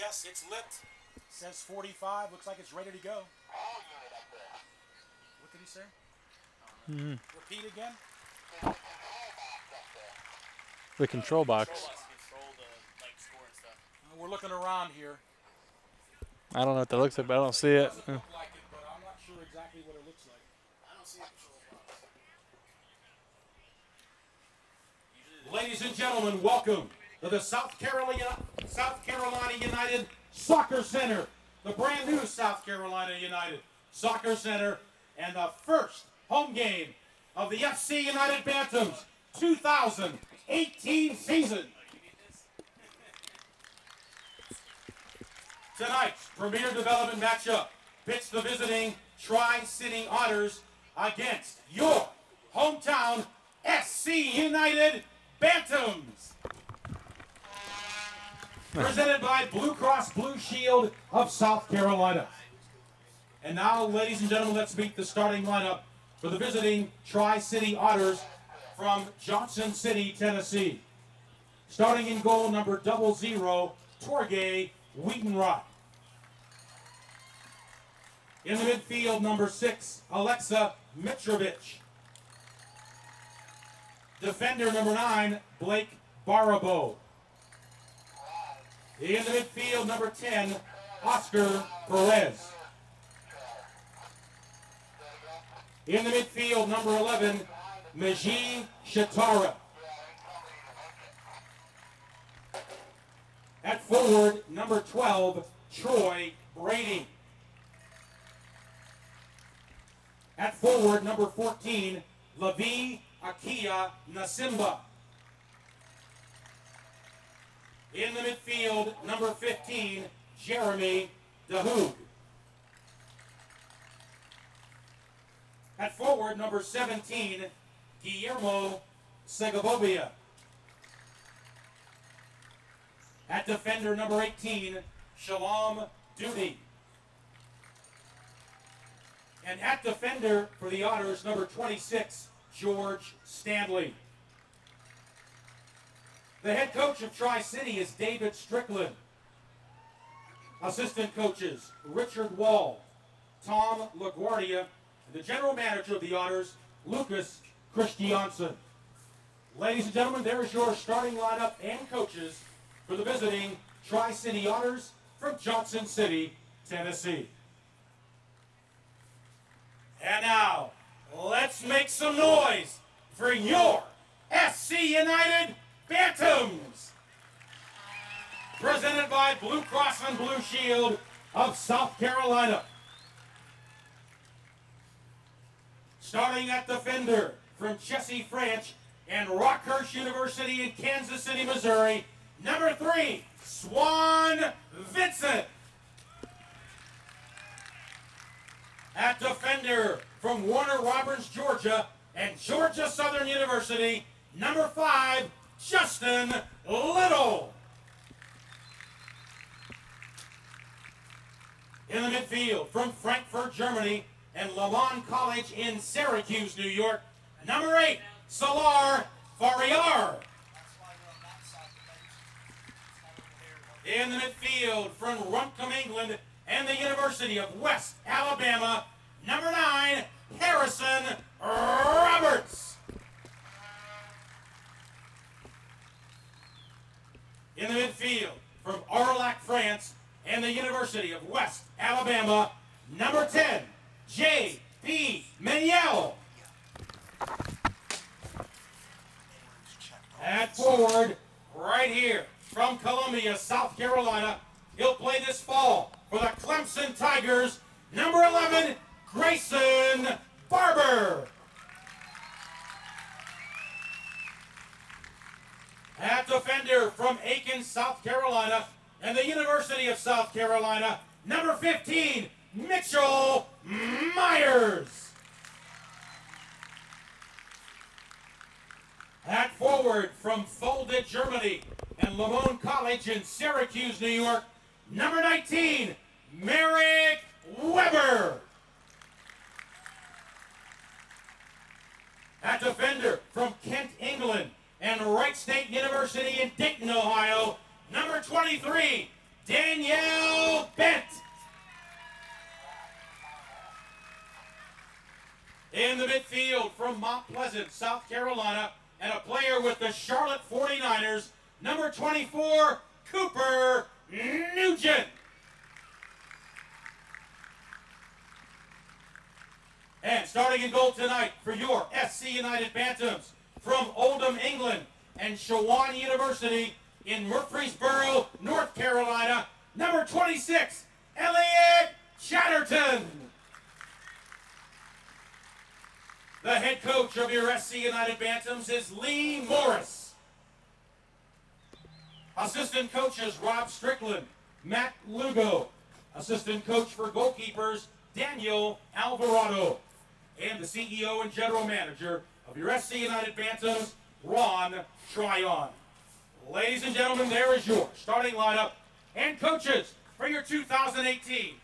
Yes, it's lit. Says 45. Looks like it's ready to go. What did he say? Repeat again. The control box. We're looking around here. I don't know what that looks like, but I don't see it. Doesn't look like it, but I'm not sure exactly what it looks like. I don't see a control box. Ladies and gentlemen, welcome to the South Carolina United Soccer Center, the brand new South Carolina United Soccer Center, and the first home game of the FC United Bantams 2018 season. Tonight's premier development matchup pits the visiting Tri-City Otters against your hometown SC United Bantams. Presented by Blue Cross Blue Shield of South Carolina. And now, ladies and gentlemen, let's meet the starting lineup for the visiting Tri-City Otters from Johnson City, Tennessee. Starting in goal, number 00, Torgay Wheatonrod. In the midfield, number 6, Alexa Mitrovic. Defender number 9, Blake Barabo. In the midfield, number 10, Oscar Perez. In the midfield, number 11, Meji Shatara. At forward, number 12, Troy Brady. At forward, number 14, Lavi Akia Nasimba. In the midfield, number 15, Jeremy Dahoud. At forward, number 17, Guillermo Segovia. At defender, number 18, Shalom Duty. And at defender for the Otters, number 26, George Stanley. The head coach of Tri-City is David Strickland. Assistant coaches, Richard Wall, Tom LaGuardia, and the general manager of the Otters, Lucas Christiansen. Ladies and gentlemen, there is your starting lineup and coaches for the visiting Tri-City Otters from Johnson City, Tennessee. And now, let's make some noise for your SC United Bantams. Presented by Blue Cross and Blue Shield of South Carolina. Starting at defender from Chessie Branch and Rockhurst University in Kansas City, Missouri, number 3, Swan Vincent. At defender from Warner Robins, Georgia, and Georgia Southern University, number 5, Justin Little. In the midfield from Frankfurt, Germany, and Lamont College in Syracuse, New York, number 8, Salar Fariar. In the midfield from Runcorn, England, and the University of West Alabama, number 9, Harrison Roberts. In the midfield from Arlac, France, and the University of West Alabama, number 10, J.P. Meniel. At forward, right here from Columbia, South Carolina, he'll play this fall for the Clemson Tigers, number 11, Grayson Barber. At defender from Aiken, South Carolina, and the University of South Carolina, number 15, Mitchell Myers. At forward from Fulda, Germany, and Lamont College in Syracuse, New York, number 19, Merrick Weber. At defender from Kent, England, and Wright State University in Dayton, Ohio, number 23, Danielle Bent. In the midfield from Mount Pleasant, South Carolina, and a player with the Charlotte 49ers, number 24, Cooper Nugent. And starting in goal tonight for your SC United Bantams from Oldham, England, and Shawan University in Murfreesboro, North Carolina, number 26, Elliot Chatterton. The head coach of your SC United Bantams is Lee Morris. Assistant coaches Rob Strickland, Matt Lugo. Assistant coach for goalkeepers Daniel Alvarado. And the CEO and general manager of your SC United Bantams, Ron Tryon. Ladies and gentlemen, there is your starting lineup and coaches for your 2018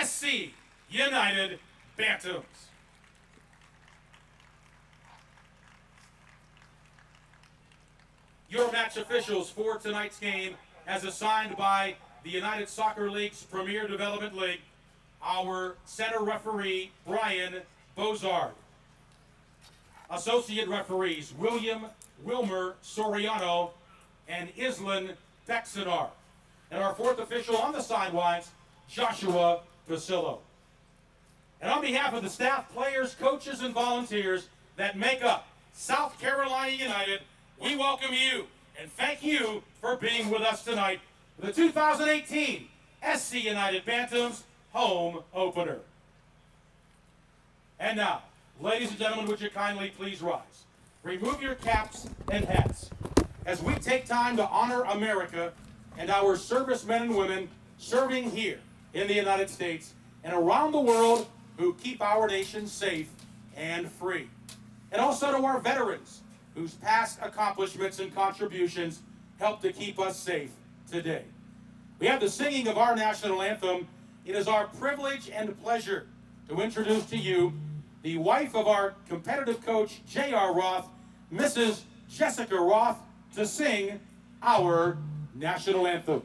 SC United Bantams. Your match officials for tonight's game, as assigned by the United Soccer League's Premier Development League, our center referee, Brian Bozard. Associate referees, Wilmer Soriano and Islan Bexanar. And our fourth official on the sidelines, Joshua Basillo. And on behalf of the staff, players, coaches, and volunteers that make up South Carolina United, we welcome you and thank you for being with us tonight for the 2018 SC United Bantams home opener. And now, ladies and gentlemen, would you kindly please rise? Remove your caps and hats as we take time to honor America and our servicemen and women serving here in the United States and around the world who keep our nation safe and free. And also to our veterans whose past accomplishments and contributions help to keep us safe today. We have the singing of our national anthem. It is our privilege and pleasure to introduce to you the wife of our competitive coach, J.R. Roth, Mrs. Jessica Roth, to sing our national anthem.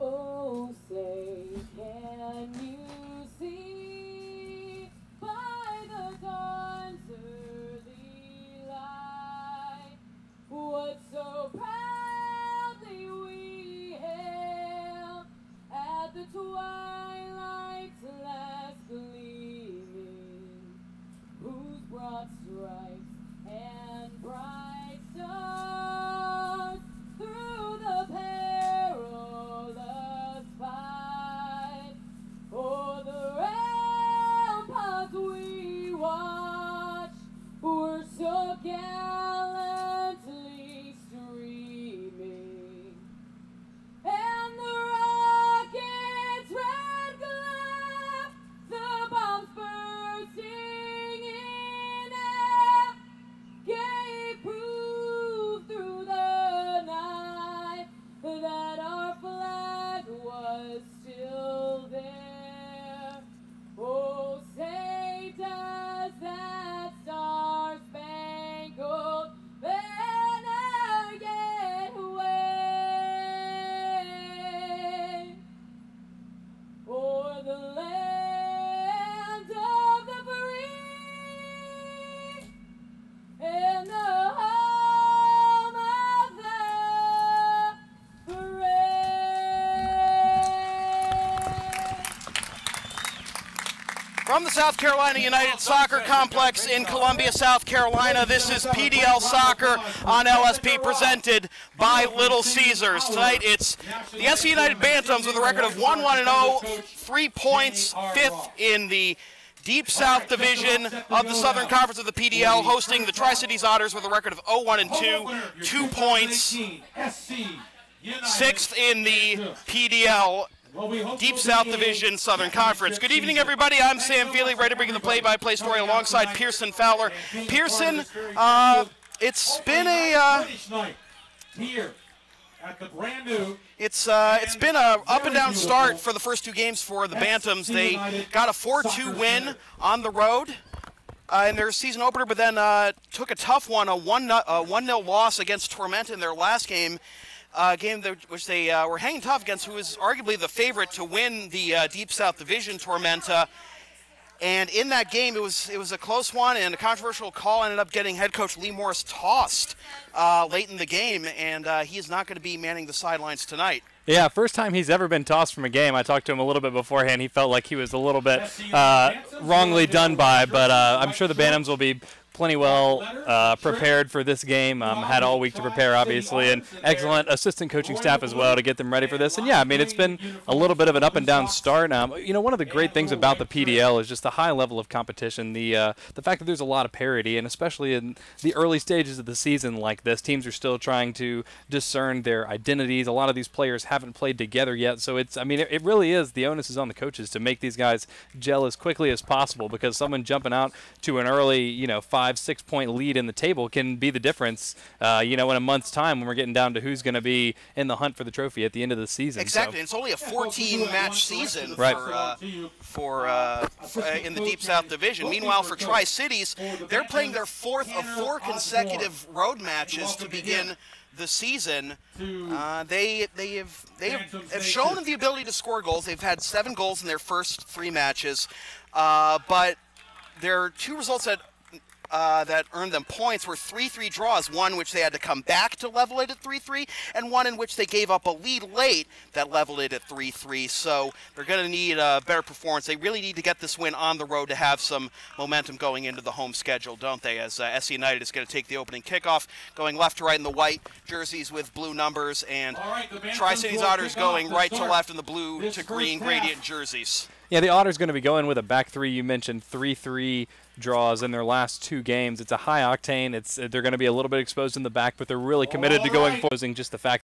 Oh, say, can you see by the dawn's early light what so proudly we hailed at the twilight's last gleaming, whose broad stripes and bright stars through the perilous fight o'er the ramparts we watched were so gallantly streaming, and the rocket's red glare, the bombs bursting in air, gave proof through the night that our flag was still there. Oh, say does that star-spangled banner yet wave o'er the land of the free and the home of the brave. From the South Carolina United Soccer Complex in Columbia, South Carolina, this is PDL Soccer on LSP, presented by Little Caesars. Tonight it's the SC United Bantams with a record of 1-1-0, 3 points, 5th in the Deep South Division of the Southern Conference of the PDL, hosting the Tri-Cities Otters with a record of 0-1-2, 2 points, 6th in the PDL Deep South Division Southern Conference. Good evening, everybody. I'm Sam Feely, ready to bring you the play-by-play story alongside Pearson Fowler. Pearson, it's been a it's been a up and down start for the first 2 games for the Bantams. They got a 4-2 win on the road in their season opener, but then took a tough one, a 1-0 loss against Tormenta in their last game. Which they were hanging tough against, who is arguably the favorite to win the Deep South Division, Tormenta. And in that game, it was a close one, and a controversial call ended up getting head coach Lee Morris tossed late in the game, and he is not going to be manning the sidelines tonight. Yeah, first time he's ever been tossed from a game. I talked to him a little bit beforehand. He felt like he was a little bit wrongly done by, but I'm sure the Bantams will be plenty well prepared for this game. Had all week to prepare, obviously, and excellent assistant coaching staff as well to get them ready for this. And yeah, I mean, it's been a little bit of an up and down start. You know, one of the great things about the PDL is just the high level of competition, the fact that there's a lot of parity, and especially in the early stages of the season like this, teams are still trying to discern their identities. A lot of these players haven't played together yet, so it's, I mean, it really is, the onus is on the coaches to make these guys gel as quickly as possible, because someone jumping out to an early, you know, 5-6 point lead in the table can be the difference, you know, in a month's time when we're getting down to who's going to be in the hunt for the trophy at the end of the season. Exactly. So. It's only a 14-match season right. for in the Deep South Division. Meanwhile, for Tri-Cities, they're playing their 4th of 4 consecutive road matches to begin the season. They have shown the ability to score goals. They've had 7 goals in their first 3 matches, but there are 2 results that earned them points were 3-3 draws, one which they had to come back to level it at 3-3, and one in which they gave up a lead late that leveled it at 3-3. So they're going to need a better performance. They really need to get this win on the road to have some momentum going into the home schedule, don't they? As SC United is going to take the opening kickoff, going left to right in the white jerseys with blue numbers, and Tri-Cities Otters going right to left in the blue to green gradient jerseys. Yeah, the Otters going to be going with a back 3. You mentioned 3-3 draws in their last 2 games. It's a high octane. They're going to be a little bit exposed in the back, but they're really committed to going forward. Just the fact